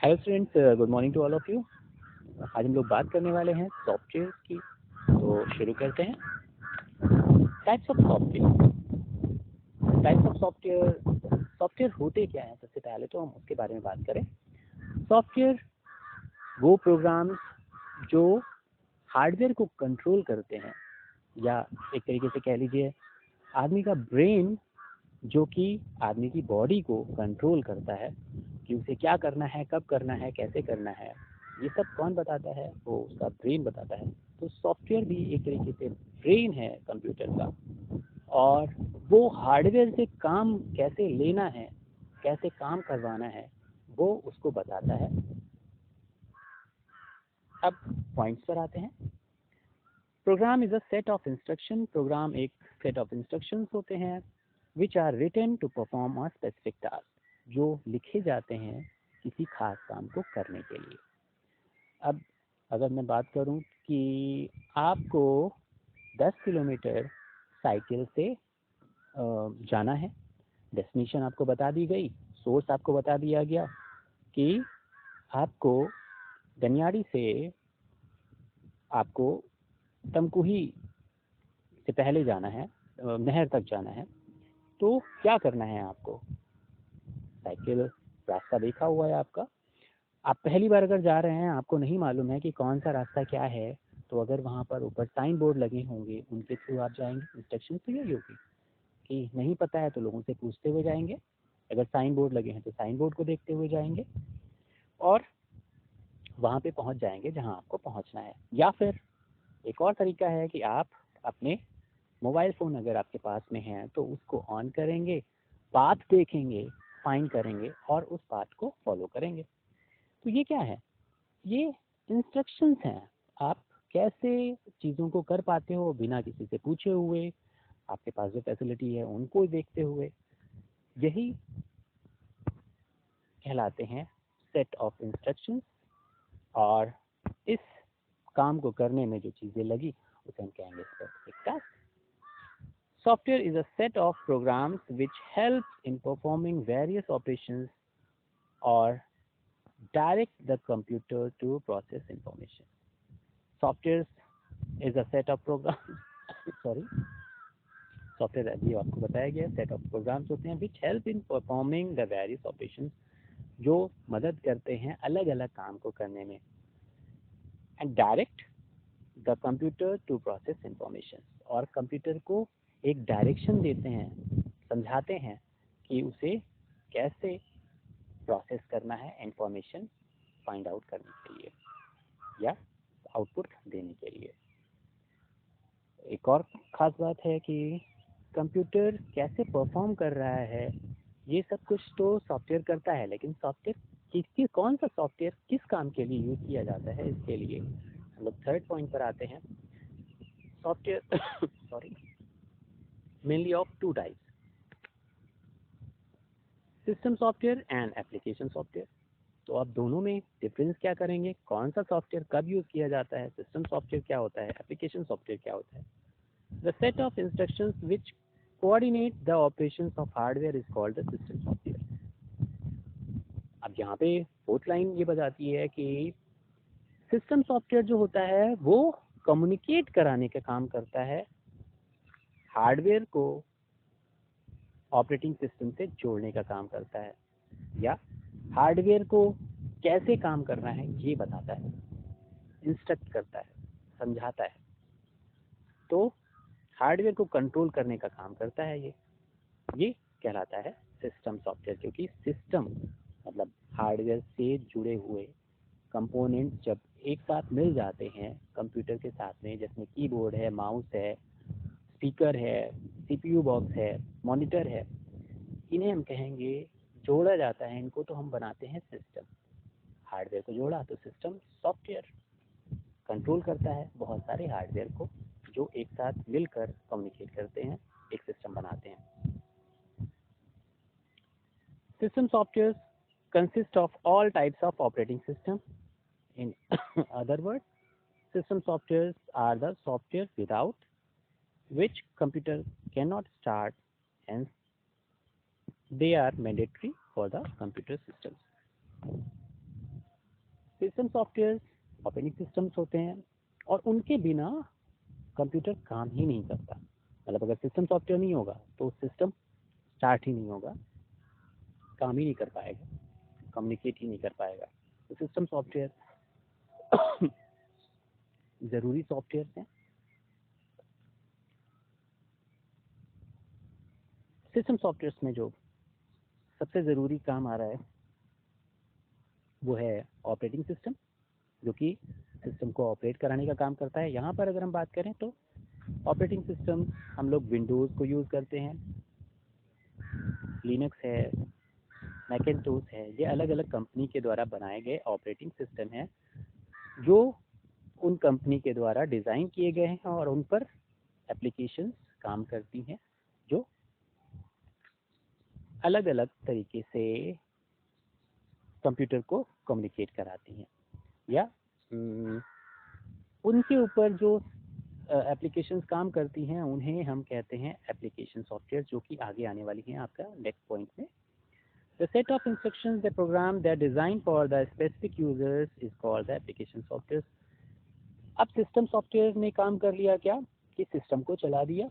Hello students, good morning to all of you. आज हम लोग बात करने वाले हैं सॉफ्टवेयर की। तो शुरू करते हैं। Types of software. Types of software. Software होते क्या हैं? सबसे पहले तो हम उसके बारे में बात करें। सॉफ्टवेयर वो प्रोग्राम्स जो हार्डवेयर को कंट्रोल करते हैं, या एक तरीके से कह लीजिए आदमी का ब्रेन जो कि आदमी की बॉडी को कंट्रोल करता है कि उसे क्या करना है, कब करना है, कैसे करना है। ये सब कौन बताता है? वो उसका ब्रेन बताता है। तो सॉफ्टवेयर भी एक तरीके से ब्रेन है कंप्यूटर का, और वो हार्डवेयर से काम कैसे लेना है, कैसे काम करवाना है, वो उसको बताता है। अब पॉइंट्स पर आते हैं। Program is a set of instruction. Program एक सेट ऑफ इंस्ट्रक्शंस होते हैं which are written to perform a specific task, जो लिखे जाते हैं किसी खास काम को करने के लिए। अब अगर मैं बात करूं कि आपको 10 किलोमीटर साइकिल से जाना है, डेस्टिनेशन आपको बता दी गई, सोर्स आपको बता दिया गया कि आपको गनियाड़ी से आपको तमकुही से पहले जाना है, नहर तक जाना है। तो क्या करना है आपको? साइकिल रास्ता देखा हुआ है आपका। आप पहली बार अगर जा रहे हैं, आपको नहीं मालूम है कि कौन सा रास्ता क्या है, तो अगर वहाँ पर ऊपर साइन बोर्ड लगे होंगे उनके थ्रू आप जाएंगे। इंस्ट्रक्शन तो यही होगी कि नहीं पता है तो लोगों से पूछते हुए जाएंगे, अगर साइन बोर्ड लगे हैं तो साइन बोर्ड को देखते हुए जाएंगे और वहाँ पे पहुँच जाएंगे जहाँ आपको पहुँचना है। या फिर एक और तरीका है कि आप अपने मोबाइल फ़ोन अगर आपके पास में है तो उसको ऑन करेंगे, पाथ देखेंगे, फाइंड करेंगे और उस पाथ को फॉलो करेंगे। तो ये क्या है? ये इंस्ट्रक्शंस हैं। आप कैसे चीज़ों को कर पाते हो बिना किसी से पूछे हुए, आपके पास जो फैसिलिटी है उनको देखते हुए। यही कहलाते हैं सेट ऑफ इंस्ट्रक्शंस। और इस काम को करने में जो चीज़ें लगी उसे हम कहेंगे specific task. Software is a set of programs which help in performing various operations or direct the computer to process information. Software is a set of programs sorry, software अभी आपको बताया गया set of programs होते हैं which help in performing the various operations, जो मदद करते हैं अलग अलग काम को करने में, and direct the computer to process information, और कंप्यूटर को एक डायरेक्शन देते हैं, समझाते हैं कि उसे कैसे प्रोसेस करना है इंफॉर्मेशन फाइंड आउट करने के लिए या आउटपुट देने के लिए। एक और ख़ास बात है कि कंप्यूटर कैसे परफॉर्म कर रहा है, ये सब कुछ तो सॉफ्टवेयर करता है, लेकिन सॉफ्टवेयर कौन सा सॉफ्टवेयर किस काम के लिए यूज़ किया जाता है, इसके लिए हम लोग थर्ड पॉइंट पर आते हैं। Software sorry mainly of two types, system software and application software. तो आप दोनों में डिफरेंस क्या करेंगे? कौन सा सॉफ्टवेयर कब यूज़ किया जाता है? सिस्टम सॉफ्टवेयर क्या होता है? एप्लीकेशन सॉफ्टवेयर क्या होता है? The set of instructions which coordinate the operations of hardware is called the system software. अब यहाँ पे फोर्थ लाइन ये बताती है कि सिस्टम सॉफ्टवेयर जो होता है वो कम्युनिकेट कराने का काम करता है, हार्डवेयर को ऑपरेटिंग सिस्टम से जोड़ने का काम करता है, या हार्डवेयर को कैसे काम करना है ये बताता है, इंस्ट्रक्ट करता है, समझाता है। तो हार्डवेयर को कंट्रोल करने का काम करता है ये कहलाता है सिस्टम सॉफ्टवेयर। क्योंकि सिस्टम मतलब हार्डवेयर से जुड़े हुए कंपोनेंट्स जब एक साथ मिल जाते हैं कंप्यूटर के साथ में, जिसमें कीबोर्ड है, माउस है, स्पीकर है, सीपीयू बॉक्स है, मॉनिटर है, इन्हें हम कहेंगे जोड़ा जाता है, इनको तो हम बनाते हैं सिस्टम। हार्डवेयर को जोड़ा तो सिस्टम सॉफ्टवेयर कंट्रोल करता है बहुत सारे हार्डवेयर को, जो एक साथ मिलकर कम्युनिकेट करते हैं, एक सिस्टम बनाते हैं। System software consist of all types of operating system. In other words, system softwares are the software without which computer cannot start, hence they are mandatory for the computer systems. System software operating systems होते हैं और उनके बिना computer काम ही नहीं करता। मतलब अगर सिस्टम सॉफ्टवेयर नहीं होगा तो सिस्टम स्टार्ट ही नहीं होगा, काम ही नहीं कर पाएगा, कम्युनिकेट ही नहीं कर पाएगा। तो सिस्टम सॉफ्टवेयर ज़रूरी सॉफ्टवेयर हैं। सिस्टम सॉफ्टवेयर्स में जो सबसे ज़रूरी काम आ रहा है वो है ऑपरेटिंग सिस्टम, जो कि सिस्टम को ऑपरेट कराने का काम करता है। यहाँ पर अगर हम बात करें तो ऑपरेटिंग सिस्टम हम लोग विंडोज़ को यूज़ करते हैं, लिनक्स है, मैकिन्टोश है, ये अलग अलग कंपनी के द्वारा बनाए गए ऑपरेटिंग सिस्टम हैं जो उन कंपनी के द्वारा डिज़ाइन किए गए हैं और उन पर एप्लीकेशंस काम करती हैं जो अलग अलग तरीके से कंप्यूटर को कम्युनिकेट कराती हैं, या उनके ऊपर जो एप्लीकेशंस काम करती हैं उन्हें हम कहते हैं एप्लीकेशन सॉफ्टवेयर, जो कि आगे आने वाली हैं आपका नेक्स्ट पॉइंट में। The set of instructions, the program that designed for the specific users is called the application software. अब सिस्टम सॉफ्टवेयर ने काम कर लिया क्या कि सिस्टम को चला दिया,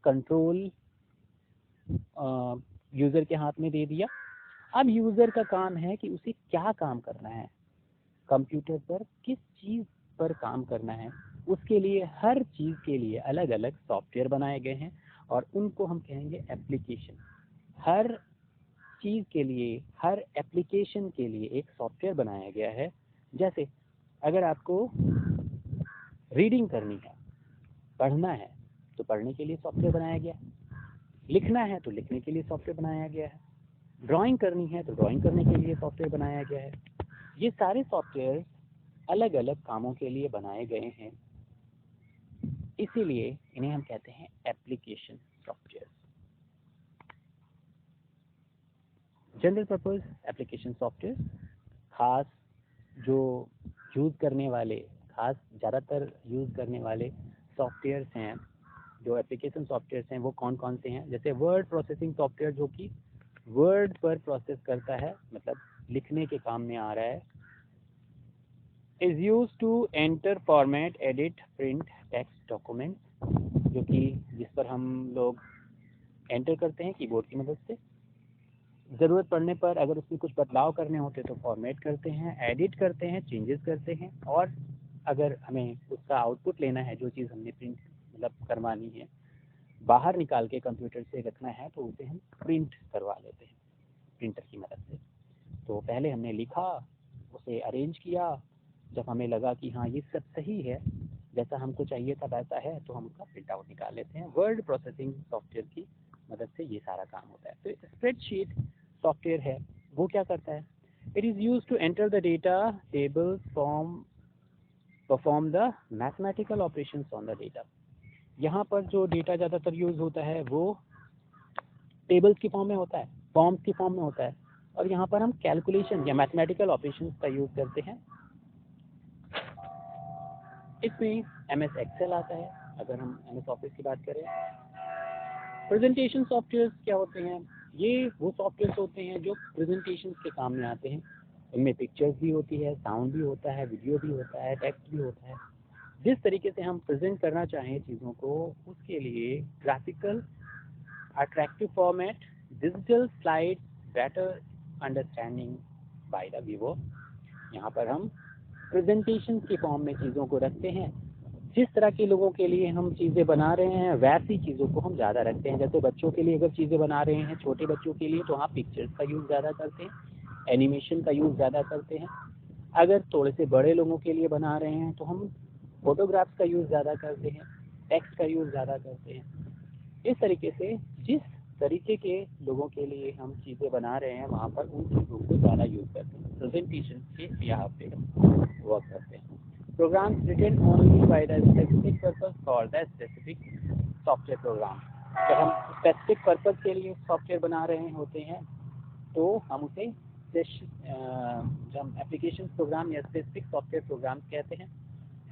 कंट्रोल यूज़र के हाथ में दे दिया। अब यूज़र का काम है कि उसे क्या काम करना है, कंप्यूटर पर किस चीज़ पर काम करना है, उसके लिए हर चीज़ के लिए अलग अलग सॉफ्टवेयर बनाए गए हैं और उनको हम कहेंगे एप्लीकेशन। हर चीज़ के लिए, हर एप्लीकेशन के लिए एक सॉफ्टवेयर बनाया गया है। जैसे अगर आपको रीडिंग करनी है, पढ़ना है, तो पढ़ने के लिए सॉफ्टवेयर बनाया गया है, लिखना है तो लिखने के लिए सॉफ्टवेयर बनाया गया है, ड्राइंग करनी है तो ड्राइंग करने के लिए सॉफ्टवेयर बनाया गया है। ये सारे सॉफ्टवेयर अलग अलग कामों के लिए बनाए गए हैं, इसीलिए इन्हें हम कहते हैं application software. General purpose application software खास जो यूज़ करने वाले, खास ज़्यादातर यूज़ करने वाले सॉफ्टवेयर्स हैं, जो एप्लीकेशन सॉफ्टवेयर्स हैं वो कौन कौन से हैं। जैसे वर्ड प्रोसेसिंग सॉफ्टवेयर, जो कि वर्ड पर प्रोसेस करता है, मतलब लिखने के काम में आ रहा है। Is use to enter format, edit, print text document, जो कि जिस पर हम लोग एंटर करते हैं कीबोर्ड की मदद से। ज़रूरत पड़ने पर अगर उसमें कुछ बदलाव करने होते तो फॉर्मेट करते हैं, एडिट करते हैं, चेंजेस करते हैं, और अगर हमें उसका आउटपुट लेना है, जो चीज़ हमने प्रिंट मतलब करवानी है, बाहर निकाल के कंप्यूटर से रखना है, तो उसे हम प्रिंट करवा लेते हैं प्रिंटर की मदद से। तो पहले हमने लिखा, उसे अरेंज किया, जब हमें लगा कि हाँ ये सब सही है, जैसा हमको चाहिए था वैसा है, तो हम उसका प्रिंट आउट निकाल लेते हैं। वर्ड प्रोसेसिंग सॉफ्टवेयर की मदद से ये सारा काम होता है। तो स्प्रेडशीट सॉफ्टवेयर है, वो क्या करता है, it is use to enter the data table form, perform the mathematical operations on the data. यहाँ पर जो डेटा ज़्यादातर यूज़ होता है वो टेबल्स की फॉर्म में होता है, फॉर्म्स की फॉर्म में होता है, और यहाँ पर हम कैलकुलेशन या मैथमेटिकल ऑपरेशंस का यूज़ करते हैं। इसमें MS एक्सेल आता है, अगर हम MS ऑफिस की बात करें। प्रेजेंटेशन सॉफ्टवेयर्स क्या होते हैं, ये वो सॉफ्टवेयर्स होते हैं जो प्रेजेंटेशन के काम में आते हैं। इनमें पिक्चर्स भी होती है, साउंड भी होता है, वीडियो भी होता है, टेक्स्ट भी होता है। जिस तरीके से हम प्रेजेंट करना चाहें चीज़ों को, उसके लिए graphical, attractive format, digital slide, better understanding by the viewer. यहाँ पर हम प्रेजेंटेशन के फॉर्म में चीज़ों को रखते हैं। जिस तरह के लोगों के लिए हम चीज़ें बना रहे हैं वैसी चीज़ों को हम ज़्यादा रखते हैं। जैसे बच्चों के लिए अगर चीज़ें बना रहे हैं, छोटे बच्चों के लिए, तो हाँ पिक्चर्स का यूज़ ज़्यादा करते हैं, एनिमेशन का यूज़ ज़्यादा करते हैं। अगर थोड़े से बड़े लोगों के लिए बना रहे हैं तो हम फोटोग्राफ्स का यूज़ ज़्यादा करते हैं, टेक्स्ट का यूज़ ज़्यादा करते हैं। इस तरीके से जिस तरीके के लोगों के लिए हम चीज़ें बना रहे हैं वहाँ पर उन चीज़ों को ज़्यादा यूज़ करते हैं। प्रेजेंटेशन के यहाँ पे वर्क करते हैं। Programs written only by the specific purpose for the specific software program. जब हम स्पेसिफिक पर्पस के लिए सॉफ्टवेयर बना रहे होते हैं तो हम उसे जब एप्लीकेशन प्रोग्राम या स्पेसिफिक सॉफ्टवेयर प्रोग्राम कहते हैं।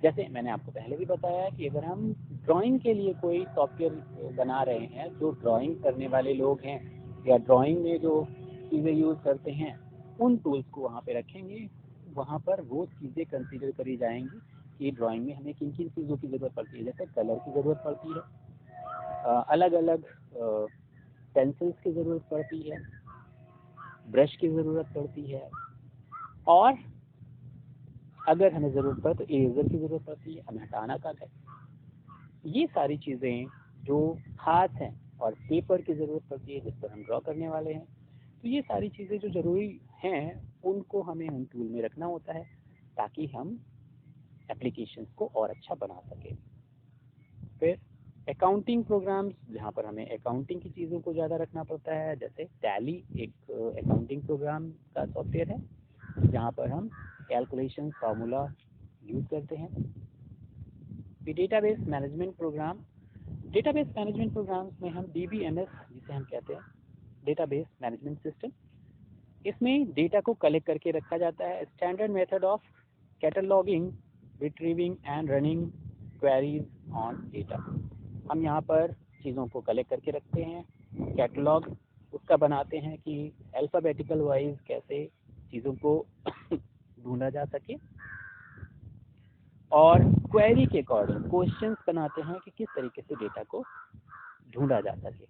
जैसे मैंने आपको पहले भी बताया है कि अगर हम ड्राइंग के लिए कोई सॉफ्टवेयर बना रहे हैं, जो ड्राइंग करने वाले लोग हैं या ड्राइंग में जो चीज़ें यूज़ करते हैं, उन टूल्स को वहाँ पे रखेंगे। वहाँ पर वो चीज़ें कंसीडर करी जाएंगी कि ड्राइंग में हमें किन किन चीज़ों की ज़रूरत पड़ती है। जैसे कलर की ज़रूरत पड़ती है, अलग अलग पेंसिल्स की ज़रूरत पड़ती है, ब्रश की ज़रूरत पड़ती है, और अगर हमें ज़रूरत पड़े तो इरेजर की ज़रूरत पड़ती है, हमें हटाना कब है। ये सारी चीज़ें जो खास हैं, और पेपर की ज़रूरत पड़ती है जिस पर हम ड्रॉ करने वाले हैं। तो ये सारी चीज़ें जो ज़रूरी हैं उनको हमें उन टूल में रखना होता है ताकि हम एप्लीकेशंस को और अच्छा बना सकें। फिर अकाउंटिंग प्रोग्राम्स, जहाँ पर हमें अकाउंटिंग की चीज़ों को ज़्यादा रखना पड़ता है, जैसे टैली एक अकाउंटिंग प्रोग्राम का सॉफ्टवेयर है जहाँ पर हम कैलकुलेशन फार्मूला यूज़ करते हैं। फिर database management program, database management programs में हम DBMS जिसे हम कहते हैं, डेटाबेस मैनेजमेंट सिस्टम, इसमें डेटा को कलेक्ट करके रखा जाता है। Standard method of cataloguing, retrieving and running queries on data. हम यहाँ पर चीज़ों को कलेक्ट करके रखते हैं, कैटलॉग उसका बनाते हैं कि अल्फ़ाबेटिकल वाइज कैसे चीज़ों को ढूंढा जा सके, और क्वेरी के अकॉर्डिंग क्वेश्चंस बनाते हैं कि किस तरीके से डेटा को ढूंढा जा सके।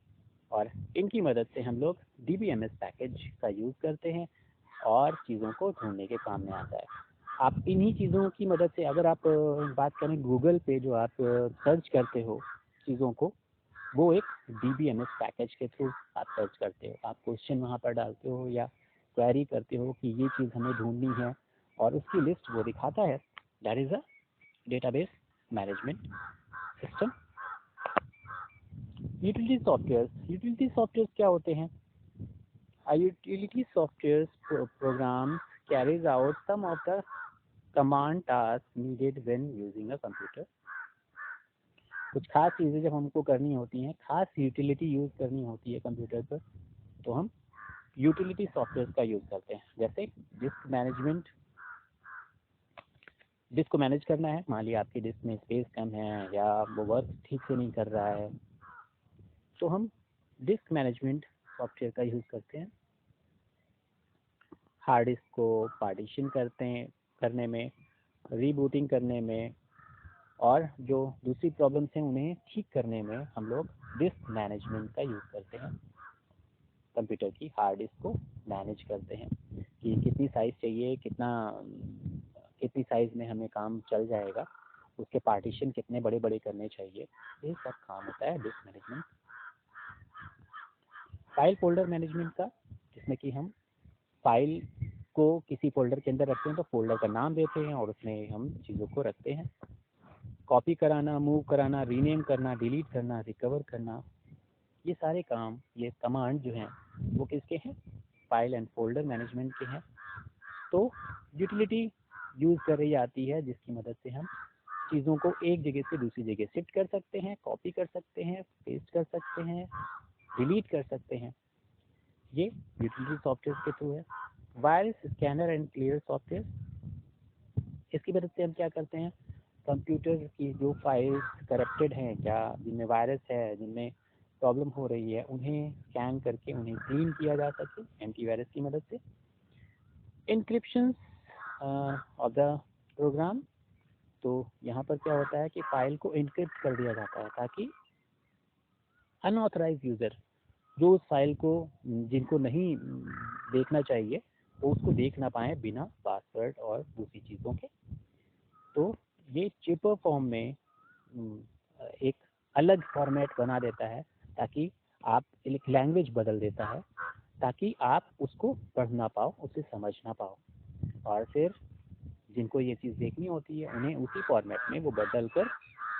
और इनकी मदद से हम लोग DBMS पैकेज का यूज़ करते हैं और चीज़ों को ढूंढने के काम में आता है। आप इन्हीं चीज़ों की मदद से, अगर आप बात करें गूगल पे जो आप सर्च करते हो चीज़ों को, वो एक DBMS पैकेज के थ्रू आप सर्च करते हो। आप क्वेश्चन वहाँ पर डालते हो या क्वेरी करते हो कि ये चीज़ हमें ढूंढनी है, और उसकी लिस्ट वो दिखाता है। That is a database management system. Utility software क्या होते हैं? A utility software program carries out some of the command tasks needed when using a computer. कुछ खास चीज़ें जब हमको करनी होती हैं, खास यूटिलिटी यूज़ करनी होती है कंप्यूटर पर, तो हम यूटिलिटी सॉफ्टवेयर का यूज़ करते हैं। जैसे डिस्क मैनेजमेंट, डिस्क को मैनेज करना है, मान लिया आपकी डिस्क में स्पेस कम है या वो वर्क ठीक से नहीं कर रहा है, तो हम डिस्क मैनेजमेंट सॉफ्टवेयर का यूज़ करते हैं। हार्ड डिस्क को पार्टीशन करने में, रीबूटिंग करने में, और जो दूसरी प्रॉब्लम्स हैं उन्हें ठीक करने में हम लोग डिस्क मैनेजमेंट का यूज़ करते हैं। कंप्यूटर की हार्ड डिस्क को मैनेज करते हैं कि कितनी साइज़ चाहिए, कितनी साइज़ में हमें काम चल जाएगा, उसके पार्टीशन कितने बड़े बड़े करने चाहिए, ये सब काम होता है disc management. File folder management का, जिसमें कि हम फाइल को किसी फोल्डर के अंदर रखते हैं तो फोल्डर का नाम देते हैं और उसमें हम चीज़ों को रखते हैं। कॉपी कराना, मूव कराना, रीनेम करना, डिलीट करना, रिकवर करना, ये सारे काम, ये कमांड जो हैं वो किसके हैं? फाइल एंड फोल्डर मैनेजमेंट के हैं। तो यूटिलिटी यूज़ कर रही आती है जिसकी मदद से हम चीज़ों को एक जगह से दूसरी जगह शिफ्ट कर सकते हैं, कॉपी कर सकते हैं, पेस्ट कर सकते हैं, डिलीट कर सकते हैं। ये यूटिलिटी सॉफ्टवेयर के थ्रू है। Virus scanner and clear software, इसकी मदद से हम क्या करते हैं, कंप्यूटर की जो फाइल्स करप्टेड हैं, क्या जिनमें वायरस है, जिनमें प्रॉब्लम हो रही है, उन्हें स्कैन करके उन्हें क्लीन किया जा सके एंटीवायरस की मदद से। इंक्रिप्शन ऑफ द प्रोग्राम, तो यहाँ पर क्या होता है कि फाइल को इनक्रिप्ट कर दिया जाता है ताकि अनऑथराइज यूज़र जो उस फाइल को, जिनको नहीं देखना चाहिए, वो उसको देख ना पाए बिना पासवर्ड और दूसरी चीज़ों के। तो ये चिपर फॉर्म में एक अलग फॉर्मेट बना देता है ताकि आप, एक लैंग्वेज बदल देता है ताकि आप उसको पढ़ ना पाओ, उसे समझ ना पाओ, और फिर जिनको ये चीज़ देखनी होती है उन्हें उसी फॉर्मेट में वो बदल कर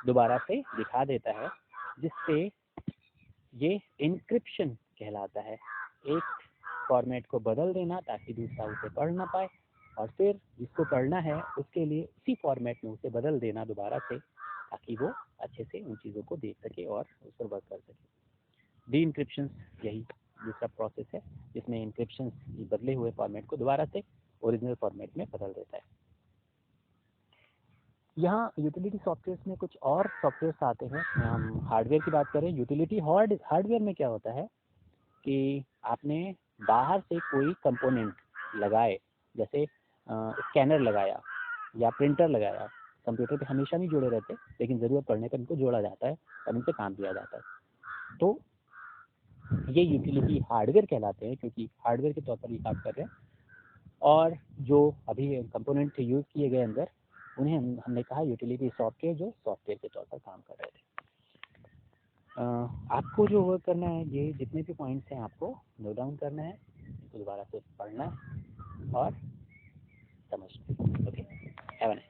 दोबारा से दिखा देता है, जिससे ये इंक्रिप्शन कहलाता है। एक फॉर्मेट को बदल देना ताकि दूसरा उसे पढ़ ना पाए, और फिर जिसको पढ़ना है उसके लिए उसी फॉर्मेट में उसे बदल देना दोबारा से ताकि वो अच्छे से उन चीज़ों को देख सके और उस पर वर्क कर सके। डी इंक्रिप्शन यही दूसरा प्रोसेस है जिसमें इंक्रिप्शन बदले हुए फॉर्मेट को दोबारा से ओरिजिनल फॉर्मेट में बदल देता है। यहाँ यूटिलिटी सॉफ्टवेयर में कुछ और सॉफ्टवेयर आते हैं। हम हार्डवेयर की बात करें, यूटिलिटी हार्डवेयर में क्या होता है कि आपने बाहर से कोई कंपोनेंट लगाए, जैसे स्कैनर लगाया या प्रिंटर लगाया, कंप्यूटर पे हमेशा नहीं जुड़े रहते, लेकिन ज़रूरत पड़ने पर इनको जोड़ा जाता है और इनसे काम किया जाता है। तो ये यूटिलिटी हार्डवेयर कहलाते हैं, क्योंकि हार्डवेयर के तौर पर ये काम कर रहे हैं। और जो अभी कंपोनेंट यूज़ किए गए अंदर, उन्हें हमने कहा यूटिलिटी सॉफ्टवेयर, जो सॉफ्टवेयर के तौर पर काम कर रहे थे। आपको जो वर्क करना है, ये जितने भी पॉइंट्स हैं आपको नोट डाउन करना है, तो दोबारा से पढ़ना है और समझना है। Okay, have a nice day.